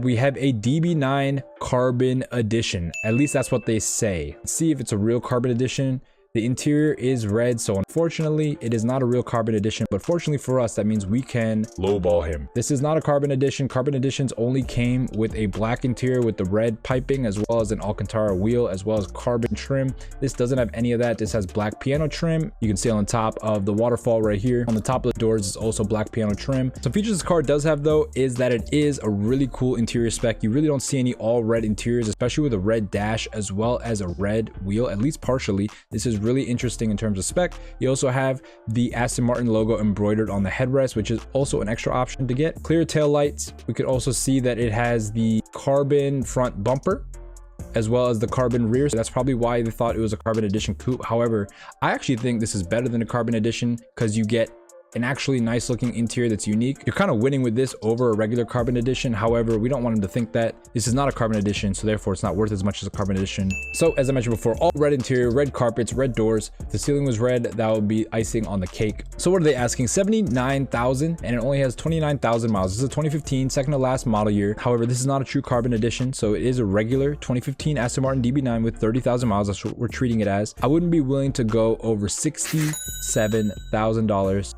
We have a DB9 carbon edition. At least that's what they say. Let's see if it's a real carbon edition. The interior is red, so unfortunately it is not a real carbon edition, but fortunately for us, that means we can lowball him. This is not a carbon edition. Carbon editions only came with a black interior with the red piping, as well as an Alcantara wheel, as well as carbon trim. This doesn't have any of that. This has black piano trim. You can see on the top of the waterfall right here. On the top of the doors is also black piano trim. Some features this car does have though is that it is a really cool interior spec. You really don't see any all red interiors, especially with a red dash as well as a red wheel, at least partially. This is really interesting in terms of spec. You also have the Aston Martin logo embroidered on the headrest, which is also an extra option to get. Clear tail lights. We could also see that it has the carbon front bumper as well as the carbon rear. So that's probably why they thought it was a carbon edition coupe. However, I actually think this is better than a carbon edition because you get an actually nice looking interior that's unique. You're kind of winning with this over a regular carbon edition. However, we don't want them to think that this is not a carbon edition, so therefore it's not worth as much as a carbon edition. So as I mentioned before, all red interior, red carpets, red doors. If the ceiling was red, that would be icing on the cake. So what are they asking? 79,000, and it only has 29,000 miles. This is a 2015 second to last model year. However, this is not a true carbon edition, so it is a regular 2015 Aston Martin DB9 with 30,000 miles. That's what we're treating it as. I wouldn't be willing to go over $67,000